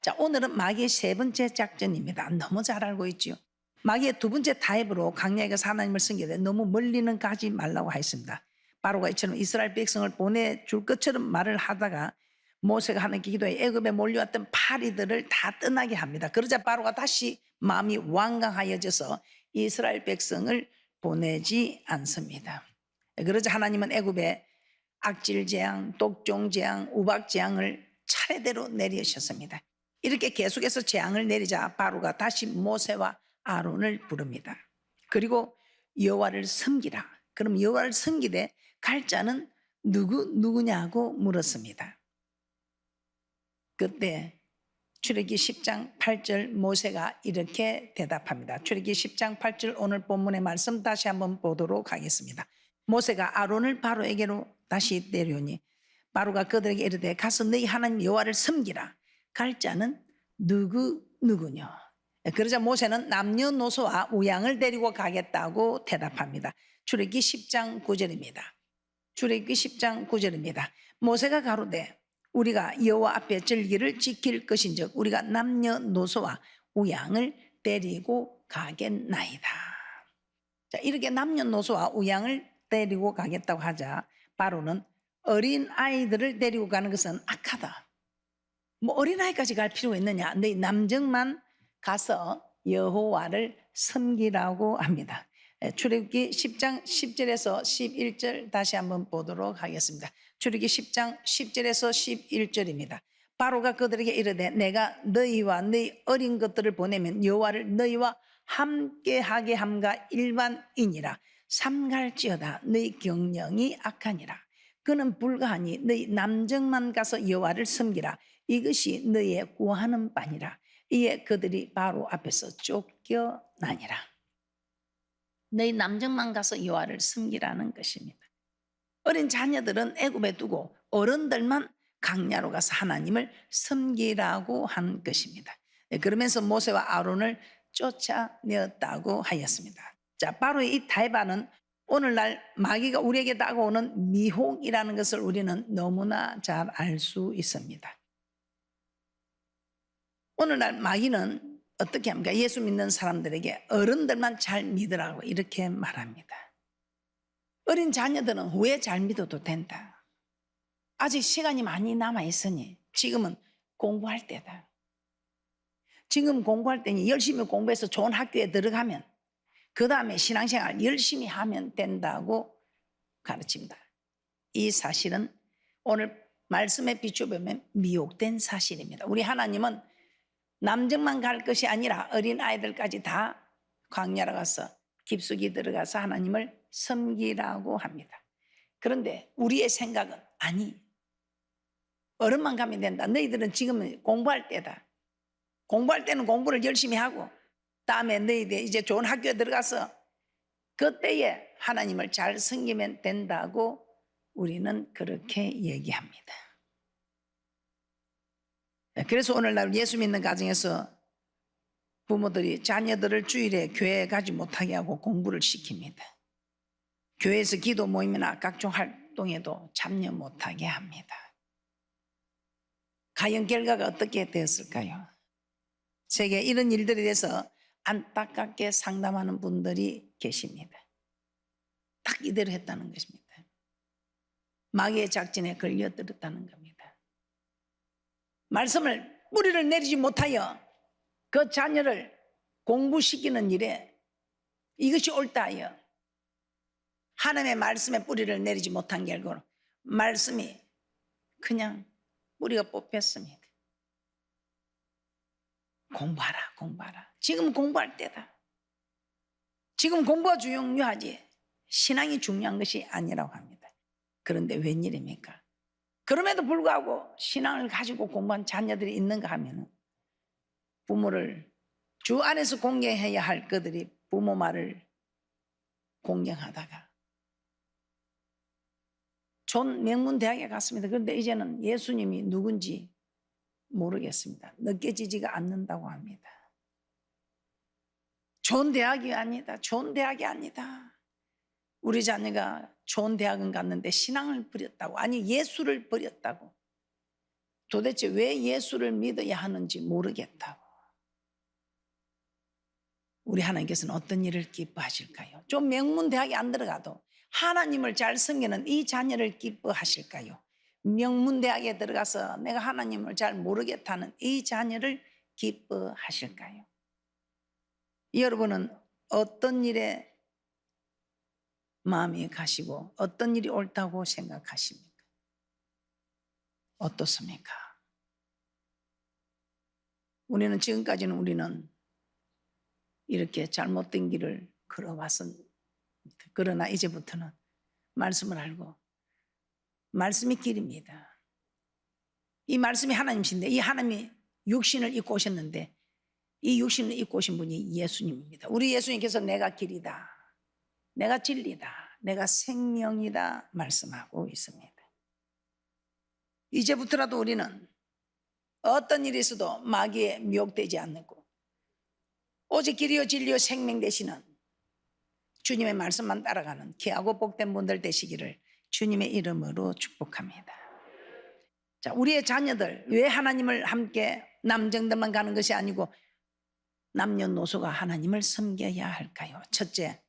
자, 오늘은 마귀의 세 번째 작전입니다. 너무 잘 알고 있죠. 마귀의 두 번째 타입으로 강야에게 하나님을 섬기되 너무 멀리는 가지 말라고 하였습니다. 바로가 이처럼 이스라엘 백성을 보내줄 것처럼 말을 하다가 모세가 하나님께 기도해 애굽에 몰려왔던 파리들을 다 떠나게 합니다. 그러자 바로가 다시 마음이 완강하여져서 이스라엘 백성을 보내지 않습니다. 그러자 하나님은 애굽에 악질 재앙, 독종 재앙, 우박 재앙을 차례대로 내리셨습니다. 이렇게 계속해서 재앙을 내리자 바로가 다시 모세와 아론을 부릅니다. 그리고 여호와를 섬기라. 그럼 여호와를 섬기되 갈 자는 누구냐고 물었습니다. 그때 출애굽기 10장 8절 모세가 이렇게 대답합니다. 출애굽기 10장 8절 오늘 본문의 말씀 다시 한번 보도록 하겠습니다. 모세가 아론을 바로에게로 다시 데려오니 바로가 그들에게 이르되 가서 너희 하나님 여호와를 섬기라. 갈 자는 누구뇨? 그러자 모세는 남녀노소와 우양을 데리고 가겠다고 대답합니다. 출애굽기 10장 9절입니다. 출애굽기 10장 9절입니다. 모세가 가로되 우리가 여호와 앞에 절기를 지킬 것인즉 우리가 남녀노소와 우양을 데리고 가겠나이다. 자, 이렇게 남녀노소와 우양을 데리고 가겠다고 하자 바로는 어린 아이들을 데리고 가는 것은 악하다. 뭐 어린아이까지 갈 필요가 있느냐? 너희 남정만 가서 여호와를 섬기라고 합니다. 출애굽기 10장 10절에서 11절 다시 한번 보도록 하겠습니다. 출애굽기 10장 10절에서 11절입니다. 바로가 그들에게 이르되 내가 너희와 너희 어린 것들을 보내면 여호와를 너희와 함께하게 함과 일반이니라. 삼갈지어다 너희 경영이 악하니라. 그는 불가하니 너희 남정만 가서 여호와를 섬기라. 이것이 너희의 구하는 바니라. 이에 그들이 바로 앞에서 쫓겨나니라. 너희 남정만 가서 여호와를 섬기라는 것입니다. 어린 자녀들은 애굽에 두고 어른들만 강야로 가서 하나님을 섬기라고 한 것입니다. 그러면서 모세와 아론을 쫓아내었다고 하였습니다. 자, 바로 이 타협안은 오늘날 마귀가 우리에게 다가오는 미혹이라는 것을 우리는 너무나 잘 알 수 있습니다. 오늘날 마귀는 어떻게 합니까? 예수 믿는 사람들에게 어른들만 잘 믿으라고 이렇게 말합니다. 어린 자녀들은 후에 잘 믿어도 된다. 아직 시간이 많이 남아있으니 지금은 공부할 때다. 지금 공부할 때니 열심히 공부해서 좋은 학교에 들어가면 그 다음에 신앙생활 열심히 하면 된다고 가르칩니다. 이 사실은 오늘 말씀에 비춰보면 미혹된 사실입니다. 우리 하나님은 남정만 갈 것이 아니라 어린아이들까지 다 광야로 가서 깊숙이 들어가서 하나님을 섬기라고 합니다. 그런데 우리의 생각은 아니, 어른만 가면 된다. 너희들은 지금 공부할 때다. 공부할 때는 공부를 열심히 하고 다음에 너희들 이제 좋은 학교에 들어가서 그때에 하나님을 잘 섬기면 된다고 우리는 그렇게 얘기합니다. 그래서 오늘날 예수 믿는 가정에서 부모들이 자녀들을 주일에 교회에 가지 못하게 하고 공부를 시킵니다. 교회에서 기도 모임이나 각종 활동에도 참여 못하게 합니다. 과연 결과가 어떻게 되었을까요? 세계 이런 일들에 대해서 안타깝게 상담하는 분들이 계십니다. 딱 이대로 했다는 것입니다. 마귀의 작전에 걸려들었다는 겁니다. 말씀을 뿌리를 내리지 못하여 그 자녀를 공부시키는 일에 이것이 옳다 하여 하나님의 말씀에 뿌리를 내리지 못한 결과로 말씀이 그냥 뿌리가 뽑혔습니다. 공부하라. 지금 공부할 때다. 지금 공부가 중요하지 신앙이 중요한 것이 아니라고 합니다. 그런데 웬일입니까? 그럼에도 불구하고 신앙을 가지고 공부한 자녀들이 있는가 하면 부모를 주 안에서 공경해야 할 그들이 부모 말을 공경하다가 좋은 명문 대학에 갔습니다. 그런데 이제는 예수님이 누군지 모르겠습니다. 느껴지지가 않는다고 합니다. 좋은 대학이 아니다. 좋은 대학이 아니다. 우리 자녀가 좋은 대학은 갔는데 신앙을 버렸다고, 아니 예수를 버렸다고 도대체 왜 예수를 믿어야 하는지 모르겠다고. 우리 하나님께서는 어떤 일을 기뻐하실까요? 좀 명문대학에 안 들어가도 하나님을 잘 섬기는 이 자녀를 기뻐하실까요? 명문대학에 들어가서 내가 하나님을 잘 모르겠다는 이 자녀를 기뻐하실까요? 여러분은 어떤 일에 마음이 가시고 어떤 일이 옳다고 생각하십니까? 어떻습니까? 지금까지는 우리는 이렇게 잘못된 길을 걸어왔습니다. 그러나 이제부터는 말씀을 알고 말씀이 길입니다. 이 말씀이 하나님이신데 이 하나님이 육신을 입고 오셨는데 이 육신을 입고 오신 분이 예수님입니다. 우리 예수님께서 내가 길이다, 내가 진리다, 내가 생명이다 말씀하고 있습니다. 이제부터라도 우리는 어떤 일이 있어도 마귀에 미혹되지 않고 오직 길이요 진리요 생명 되시는 주님의 말씀만 따라가는 귀하고 복된 분들 되시기를 주님의 이름으로 축복합니다. 자, 우리의 자녀들 왜 하나님을 함께 남정들만 가는 것이 아니고 남녀노소가 하나님을 섬겨야 할까요? 첫째,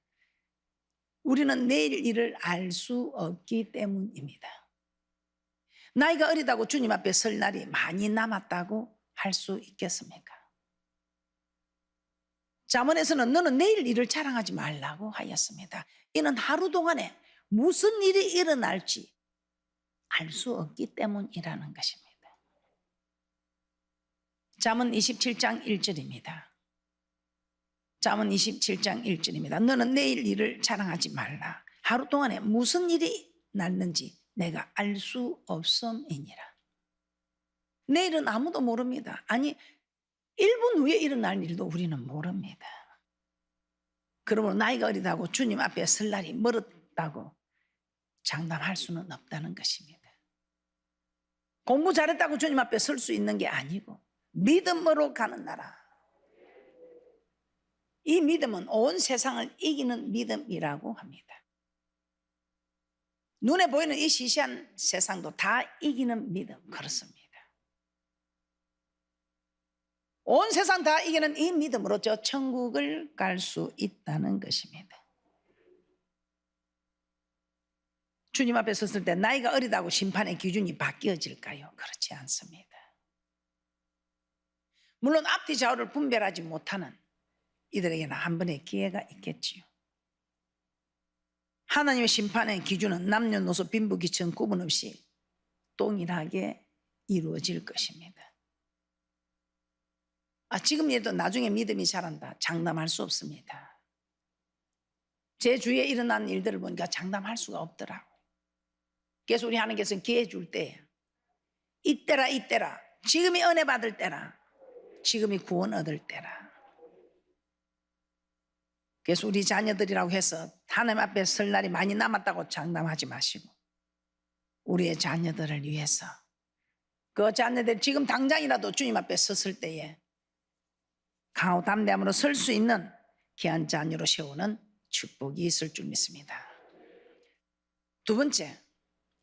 우리는 내일 일을 알 수 없기 때문입니다. 나이가 어리다고 주님 앞에 설 날이 많이 남았다고 할 수 있겠습니까? 잠언에서는 너는 내일 일을 자랑하지 말라고 하였습니다. 이는 하루 동안에 무슨 일이 일어날지 알 수 없기 때문이라는 것입니다. 잠언 27장 1절입니다. 잠언 27장 1절입니다. 너는 내일 일을 자랑하지 말라. 하루 동안에 무슨 일이 날는지 내가 알 수 없음이니라. 내일은 아무도 모릅니다. 아니 1분 후에 일어날 일도 우리는 모릅니다. 그러므로 나이가 어리다고 주님 앞에 설 날이 멀었다고 장담할 수는 없다는 것입니다. 공부 잘했다고 주님 앞에 설 수 있는 게 아니고 믿음으로 가는 나라. 이 믿음은 온 세상을 이기는 믿음이라고 합니다. 눈에 보이는 이 시시한 세상도 다 이기는 믿음, 그렇습니다. 온 세상 다 이기는 이 믿음으로 저 천국을 갈 수 있다는 것입니다. 주님 앞에 섰을 때 나이가 어리다고 심판의 기준이 바뀌어질까요? 그렇지 않습니다. 물론 앞뒤 좌우를 분별하지 못하는 이들에게는 한 번의 기회가 있겠지요. 하나님의 심판의 기준은 남녀노소 빈부귀천 구분 없이 동일하게 이루어질 것입니다. 지금이라도 나중에 믿음이 자란다 장담할 수 없습니다. 제 주위에 일어난 일들을 보니까 장담할 수가 없더라고요. 그래서 우리 하나님께서는 기회 줄 때 이때라 이때라, 지금이 은혜 받을 때라, 지금이 구원 얻을 때라. 그래서 우리 자녀들이라고 해서 하나님 앞에 설 날이 많이 남았다고 장담하지 마시고 우리의 자녀들을 위해서 그 자녀들 지금 당장이라도 주님 앞에 섰을 때에 강하고 담대함으로 설 수 있는 귀한 자녀로 세우는 축복이 있을 줄 믿습니다. 두 번째,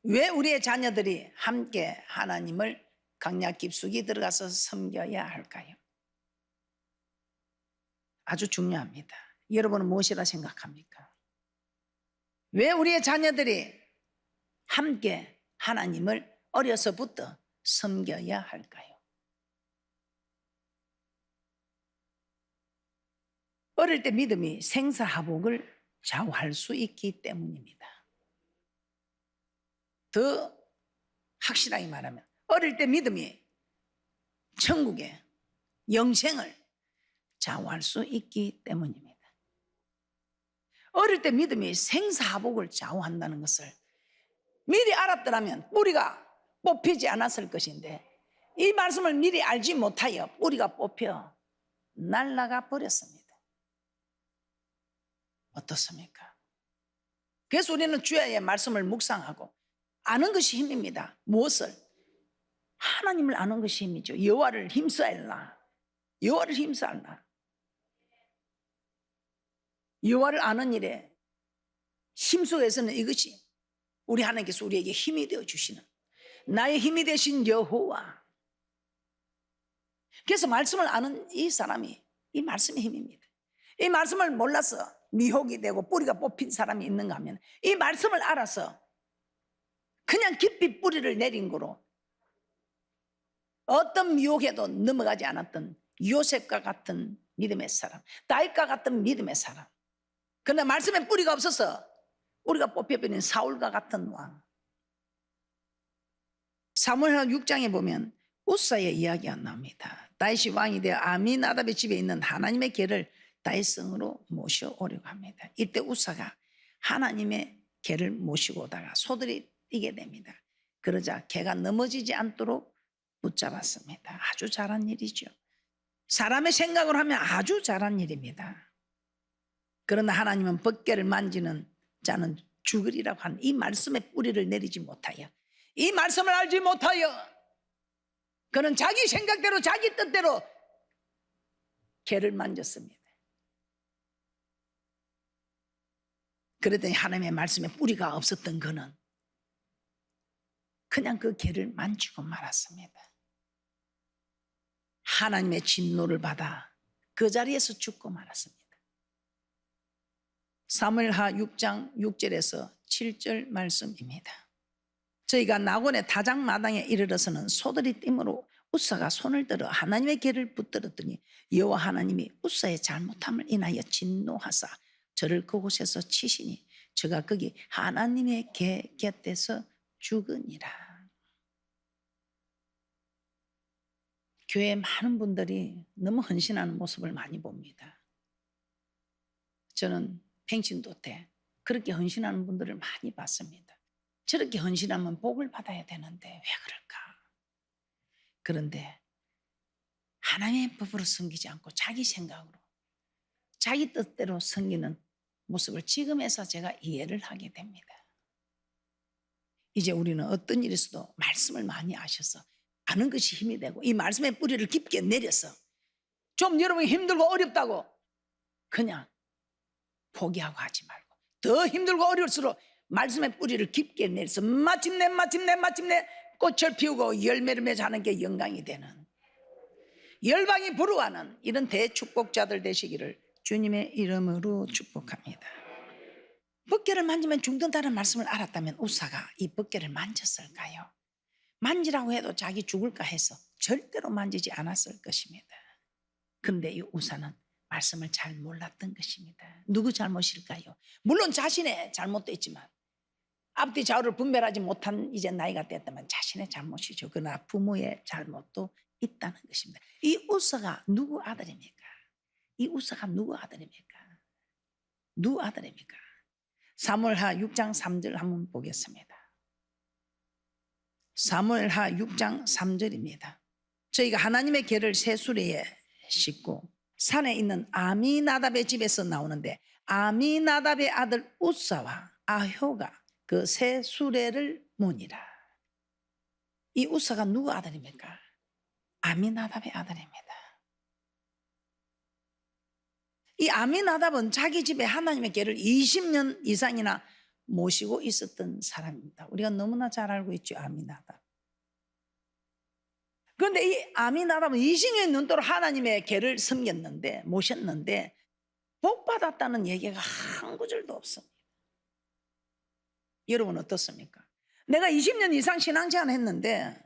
왜 우리의 자녀들이 함께 하나님을 강약 깊숙이 들어가서 섬겨야 할까요? 아주 중요합니다. 여러분은 무엇이라 생각합니까? 왜 우리의 자녀들이 함께 하나님을 어려서부터 섬겨야 할까요? 어릴 때 믿음이 생사하복을 좌우할 수 있기 때문입니다. 더 확실하게 말하면 어릴 때 믿음이 천국의 영생을 좌우할 수 있기 때문입니다. 어릴 때 믿음이 생사하복을 좌우한다는 것을 미리 알았더라면 뿌리가 뽑히지 않았을 것인데 이 말씀을 미리 알지 못하여 뿌리가 뽑혀 날아가 버렸습니다. 어떻습니까? 그래서 우리는 주야의 말씀을 묵상하고 아는 것이 힘입니다. 무엇을? 하나님을 아는 것이 힘이죠. 여호와를 힘쓰알라. 여호와를 힘쓰알라. 여호와를 아는 일에 힘 속에서는 이것이 우리 하나님께서 우리에게 힘이 되어 주시는 나의 힘이 되신 여호와, 그래서 말씀을 아는 이 사람이 이 말씀의 힘입니다. 이 말씀을 몰라서 미혹이 되고 뿌리가 뽑힌 사람이 있는가 하면 이 말씀을 알아서 그냥 깊이 뿌리를 내린 거로 어떤 미혹에도 넘어가지 않았던 요셉과 같은 믿음의 사람, 다윗과 같은 믿음의 사람. 그러나 말씀에 뿌리가 없어서 우리가 뽑혀버린 사울과 같은 왕. 사무엘하 6장에 보면 우사의 이야기가 나옵니다. 다윗이 왕이 되어 아미나답의 집에 있는 하나님의 궤를 다윗성으로 모셔오려고 합니다. 이때 우사가 하나님의 궤를 모시고 오다가 소들이 뛰게 됩니다. 그러자 궤가 넘어지지 않도록 붙잡았습니다. 아주 잘한 일이죠. 사람의 생각을 하면 아주 잘한 일입니다. 그러나 하나님은 법궤를 만지는 자는 죽으리라고 하는 이 말씀의 뿌리를 내리지 못하여, 이 말씀을 알지 못하여 그는 자기 생각대로 자기 뜻대로 궤를 만졌습니다. 그러더니 하나님의 말씀에 뿌리가 없었던 그는 그냥 그 궤를 만지고 말았습니다. 하나님의 진노를 받아 그 자리에서 죽고 말았습니다. 사무엘하 6장 6절에서 7절 말씀입니다. 저희가 나곤의 다장마당에 이르러서는 소들이 띠므로 우사가 손을 들어 하나님의 궤를 붙들었더니 여호와 하나님이 우사의 잘못함을 인하여 진노하사 저를 그곳에서 치시니 저가 거기 하나님의 궤 곁에서 죽으니라. 교회에 많은 분들이 너무 헌신하는 모습을 많이 봅니다. 저는 팽신도 때 그렇게 헌신하는 분들을 많이 봤습니다. 저렇게 헌신하면 복을 받아야 되는데 왜 그럴까? 그런데 하나님의 법으로 섬기지 않고 자기 생각으로 자기 뜻대로 섬기는 모습을 지금에서 제가 이해를 하게 됩니다. 이제 우리는 어떤 일에서도 말씀을 많이 아셔서 아는 것이 힘이 되고 이 말씀의 뿌리를 깊게 내려서 좀 여러분이 힘들고 어렵다고 그냥 포기하고 하지 말고 더 힘들고 어려울수록 말씀의 뿌리를 깊게 내려서 마침내 꽃을 피우고 열매를 맺어 하는 게 영광이 되는, 열방이 부러워하는 이런 대축복자들 되시기를 주님의 이름으로 축복합니다. 법궤를 만지면 죽는다는 말씀을 알았다면 우사가 이 법궤를 만졌을까요? 만지라고 해도 자기 죽을까 해서 절대로 만지지 않았을 것입니다. 그런데 이 우사는 말씀을 잘 몰랐던 것입니다. 누구 잘못일까요? 물론 자신의 잘못도 있지만 앞뒤 좌우를 분별하지 못한 이제 나이가 됐다면 자신의 잘못이죠. 그러나 부모의 잘못도 있다는 것입니다. 이 우사가 누구 아들입니까? 이 우사가 누구 아들입니까? 누구 아들입니까? 사무엘하 6장 3절 한번 보겠습니다. 사무엘하 6장 3절입니다. 저희가 하나님의 궤를 새 수레에 싣고 산에 있는 아미나답의 집에서 나오는데 아미나답의 아들 우사와 아효가 그 새 수레를 모니라. 이 우사가 누구 아들입니까? 아미나답의 아들입니다. 이 아미나답은 자기 집에 하나님의 궤를 20년 이상이나 모시고 있었던 사람입니다. 우리가 너무나 잘 알고 있죠, 아미나답. 그런데 이 아미나답은 20년 넘도록 하나님의 궤를 섬겼는데, 모셨는데 복받았다는 얘기가 한 구절도 없습니다. 여러분 어떻습니까? 내가 20년 이상 신앙생활 했는데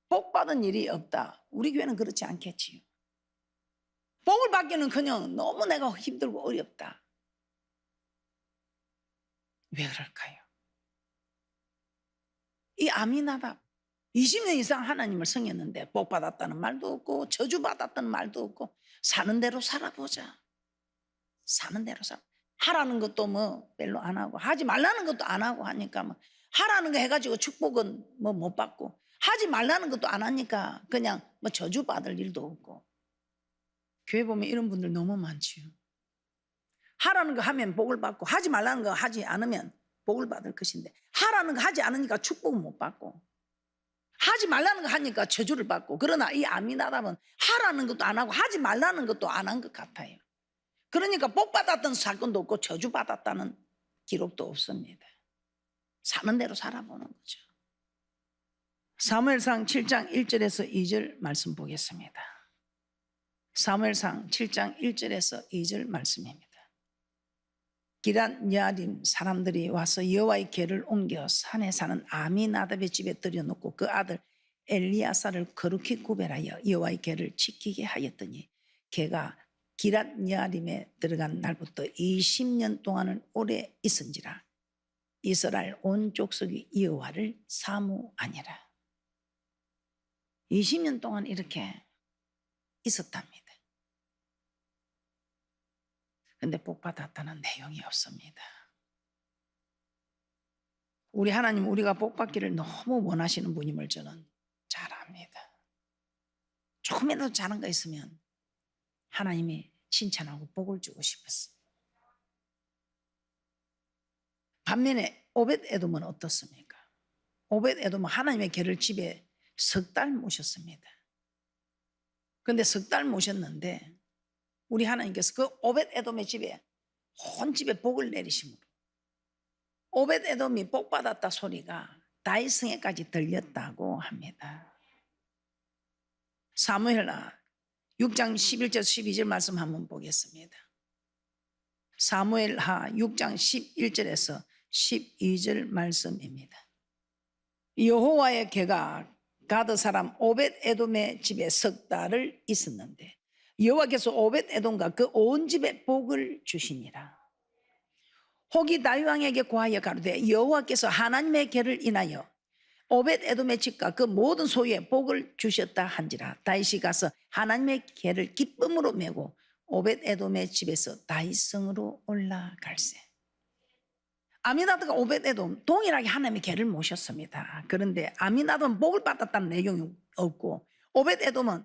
복받은 일이 없다. 우리 교회는 그렇지 않겠지요. 복을 받기는 그냥 너무 내가 힘들고 어렵다. 왜 그럴까요? 이 아미나답 20년 이상 하나님을 섬겼는데 복 받았다는 말도 없고 저주 받았다는 말도 없고 사는 대로 살아보자. 사는 대로 살아. 하라는 것도 뭐 별로 안 하고 하지 말라는 것도 안 하고 하니까 뭐 하라는 거 해가지고 축복은 뭐 못 받고 하지 말라는 것도 안 하니까 그냥 뭐 저주 받을 일도 없고. 교회 보면 이런 분들 너무 많지요. 하라는 거 하면 복을 받고 하지 말라는 거 하지 않으면 복을 받을 것인데 하라는 거 하지 않으니까 축복은 못 받고 하지 말라는 거 하니까 저주를 받고. 그러나 이 아미나답은 하라는 것도 안 하고 하지 말라는 것도 안 한 것 같아요. 그러니까 복 받았던 사건도 없고 저주 받았다는 기록도 없습니다. 사는 대로 살아보는 거죠. 사무엘상 7장 1절에서 2절 말씀 보겠습니다. 사무엘상 7장 1절에서 2절 말씀입니다. 기럇 여아림 사람들이 와서 여호와의 궤를 옮겨 산에 사는 아미나답의 집에 들여놓고 그 아들 엘리야사를 거룩히 구별하여 여호와의 궤를 지키게 하였더니 궤가 기럇 여아림에 들어간 날부터 20년 동안은 오래 있은지라 이스라엘 온 족속이 여호와를 사모하니라. 20년 동안 이렇게 있었답니다. 근데 복 받았다는 내용이 없습니다. 우리 하나님 우리가 복 받기를 너무 원하시는 분임을 저는 잘 압니다. 조금이라도 잘한 거 있으면 하나님이 칭찬하고 복을 주고 싶었어요. 반면에 오벳에돔은 어떻습니까? 오벳에돔은 하나님의 궤를 집에 석 달 모셨습니다. 그런데 석 달 모셨는데 우리 하나님께서 그 오벳에돔의 집에 온 집에 복을 내리심으로 오벳에돔이 복 받았다 소리가 다윗성에까지 들렸다고 합니다. 사무엘하 6장 11절 12절 말씀 한번 보겠습니다. 사무엘하 6장 11절에서 12절 말씀입니다. 여호와의 궤가 가드 사람 오벳에돔의 집에 석 달을 있었는데 여호와께서 오벳에돔과 그 온 집에 복을 주시니라. 혹이 다윗 왕에게 고하여 가로되 여호와께서 하나님의 궤를 인하여 오벳에돔의 집과 그 모든 소유에 복을 주셨다 한지라. 다윗이 가서 하나님의 궤를 기쁨으로 메고 오벳에돔의 집에서 다윗성으로 올라갈세. 아미나답과 오벳에돔 동일하게 하나님의 궤를 모셨습니다. 그런데 아미나답은 복을 받았다는 내용이 없고 오벳에돔은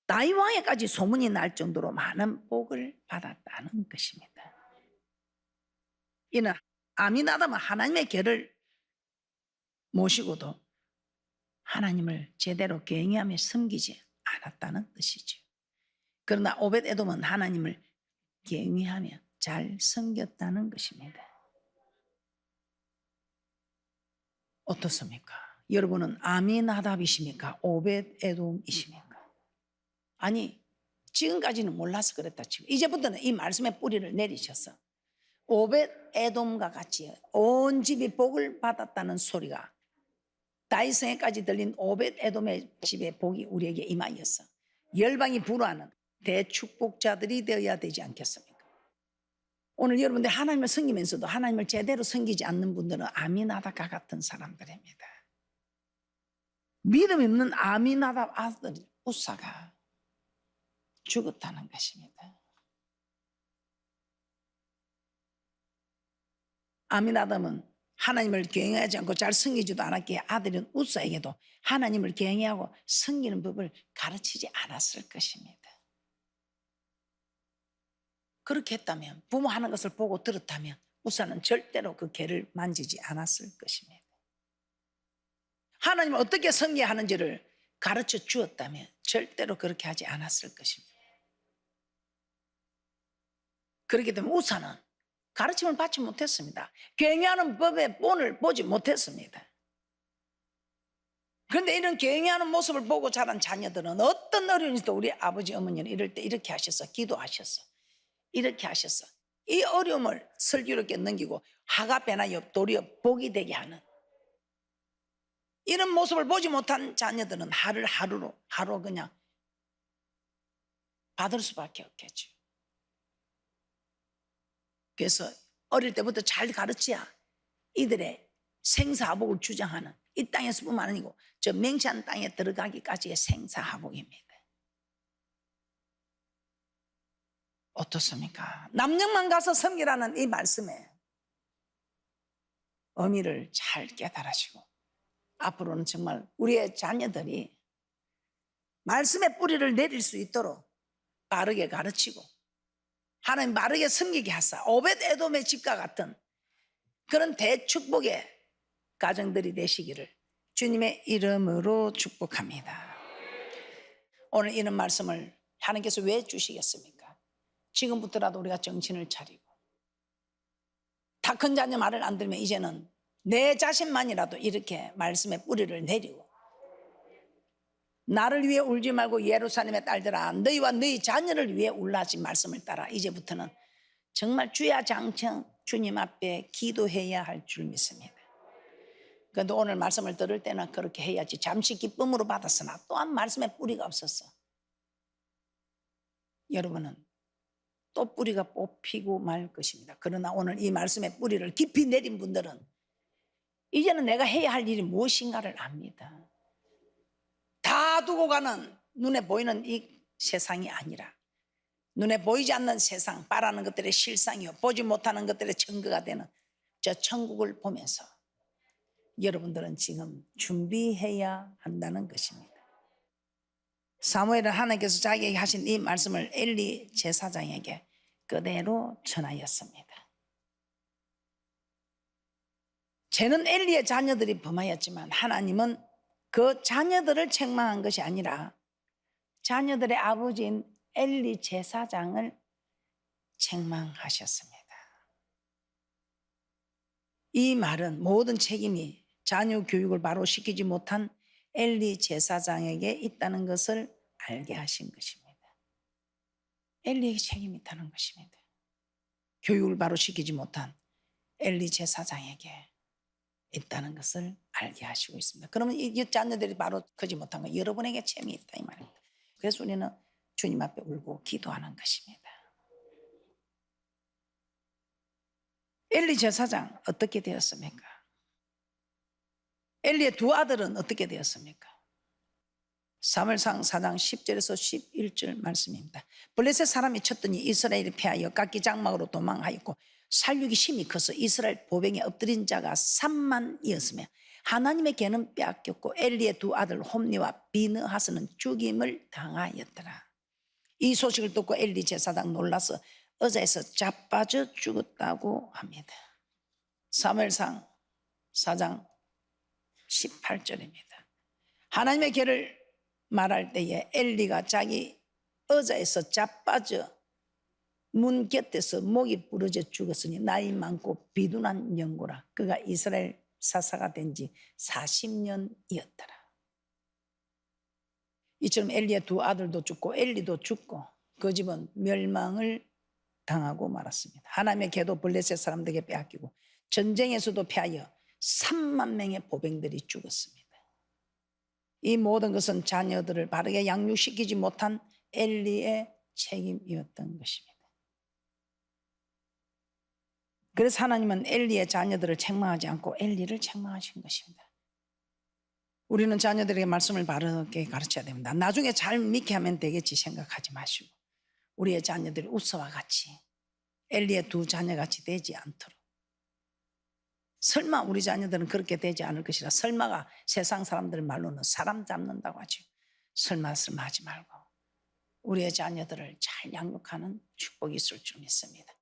다윗 왕에까지 소문이 날 정도로 많은 복을 받았다는 것입니다. 이는 아미나답은 하나님의 궤를 모시고도 하나님을 제대로 경외하며 섬기지 않았다는 뜻이죠. 그러나 오벳에돔은 하나님을 경외하며 잘 섬겼다는 것입니다. 어떻습니까? 여러분은 아미나답이십니까? 오벳에돔이십니까? 아니 지금까지는 몰라서 그랬다 치고 이제부터는 이 말씀의 뿌리를 내리셔서 오벳에돔과 같이 온 집이 복을 받았다는 소리가 다윗성에까지 들린 오벳에돔의 집의 복이 우리에게 임하여서 열방이 불화하는 대축복자들이 되어야 되지 않겠습니까? 오늘 여러분들 하나님을 섬기면서도 하나님을 제대로 섬기지 않는 분들은 아미나답과 같은 사람들입니다. 믿음 있는 아미나답 아들 우사가 죽었다는 것입니다. 아미나답은 하나님을 경외하지 않고 잘 섬기지도 않았기에 아들인 우사에게도 하나님을 경외하고 섬기는 법을 가르치지 않았을 것입니다. 그렇게 했다면 부모 하는 것을 보고 들었다면 우사는 절대로 그 궤를 만지지 않았을 것입니다. 하나님을 어떻게 섬겨야 하는지를 가르쳐 주었다면 절대로 그렇게 하지 않았을 것입니다. 그렇기 때문에 우사는 가르침을 받지 못했습니다. 경외하는 법의 본을 보지 못했습니다. 그런데 이런 경외하는 모습을 보고 자란 자녀들은 어떤 어려움이도 우리 아버지 어머니는 이럴 때 이렇게 하셔서 기도하셔서 이렇게 하셔서 이 어려움을 슬기롭게 넘기고 화가 배나 도리어 복이 되게 하는 이런 모습을 보지 못한 자녀들은 하루 그냥 받을 수밖에 없겠죠. 그래서 어릴 때부터 잘 가르쳐야 이들의 생사하복을 주장하는 이 땅에서뿐만 아니고 저 맹세한 땅에 들어가기까지의 생사하복입니다. 어떻습니까? 남녀만 가서 섬기라는 이 말씀에 의미를 잘 깨달으시고 앞으로는 정말 우리의 자녀들이 말씀의 뿌리를 내릴 수 있도록 바르게 가르치고 하나님 바르게 섬기게 하사 오벳에돔의 집과 같은 그런 대축복의 가정들이 되시기를 주님의 이름으로 축복합니다. 오늘 이런 말씀을 하나님께서 왜 주시겠습니까? 지금부터라도 우리가 정신을 차리고 다 큰 자녀 말을 안 들으면 이제는 내 자신만이라도 이렇게 말씀의 뿌리를 내리고 나를 위해 울지 말고 예루살렘의 딸들아 너희와 너희 자녀를 위해 울라 하신 말씀을 따라 이제부터는 정말 주야장청 주님 앞에 기도해야 할 줄 믿습니다. 그런데 오늘 말씀을 들을 때는 그렇게 해야지. 잠시 기쁨으로 받았으나 또한 말씀에 뿌리가 없었어. 여러분은 또 뿌리가 뽑히고 말 것입니다. 그러나 오늘 이 말씀의 뿌리를 깊이 내린 분들은 이제는 내가 해야 할 일이 무엇인가를 압니다. 다 두고 가는 눈에 보이는 이 세상이 아니라 눈에 보이지 않는 세상, 바라는 것들의 실상이요 보지 못하는 것들의 증거가 되는 저 천국을 보면서 여러분들은 지금 준비해야 한다는 것입니다. 사무엘은 하나님께서 자기에게 하신 이 말씀을 엘리 제사장에게 그대로 전하였습니다. 죄는 엘리의 자녀들이 범하였지만 하나님은 그 자녀들을 책망한 것이 아니라 자녀들의 아버지인 엘리 제사장을 책망하셨습니다. 이 말은 모든 책임이 자녀 교육을 바로 시키지 못한 엘리 제사장에게 있다는 것을 알게 하신 것입니다. 엘리에게 책임이 있다는 것입니다. 교육을 바로 시키지 못한 엘리 제사장에게 있다는 것을 알게 하시고 있습니다. 그러면 이 자녀들이 바로 크지 못한 건 여러분에게 책임이 있다 이 말입니다. 그래서 우리는 주님 앞에 울고 기도하는 것입니다. 엘리 제사장 어떻게 되었습니까? 엘리의 두 아들은 어떻게 되었습니까? 사무엘상 4장 10절에서 11절 말씀입니다. 블레셋 사람이 쳤더니 이스라엘이 패하여 각기 장막으로 도망하였고 살육이 심히 커서 이스라엘 보병에 엎드린 자가 3만이었으며 하나님의 계는 빼앗겼고 엘리의 두 아들 홈니와 비느하스는 죽임을 당하였더라. 이 소식을 듣고 엘리 제사장 놀라서 의자에서 자빠져 죽었다고 합니다. 사무엘상 4장 18절입니다. 하나님의 계를 말할 때에 엘리가 자기 의자에서 자빠져 문 곁에서 목이 부러져 죽었으니 나이 많고 비둔한 영고라. 그가 이스라엘 사사가 된 지 40년이었더라. 이처럼 엘리의 두 아들도 죽고 엘리도 죽고 그 집은 멸망을 당하고 말았습니다. 하나님의 계도 블레셋 사람들에게 빼앗기고 전쟁에서도 패하여 3만 명의 보병들이 죽었습니다. 이 모든 것은 자녀들을 바르게 양육시키지 못한 엘리의 책임이었던 것입니다. 그래서 하나님은 엘리의 자녀들을 책망하지 않고 엘리를 책망하신 것입니다. 우리는 자녀들에게 말씀을 바르게 가르쳐야 됩니다. 나중에 잘 믿게 하면 되겠지 생각하지 마시고 우리의 자녀들이 우서와 같이 엘리의 두 자녀같이 되지 않도록 설마 우리 자녀들은 그렇게 되지 않을 것이라. 설마가 세상 사람들 말로는 사람 잡는다고 하죠. 설마 하지 말고 우리의 자녀들을 잘 양육하는 축복이 있을 줄 믿습니다.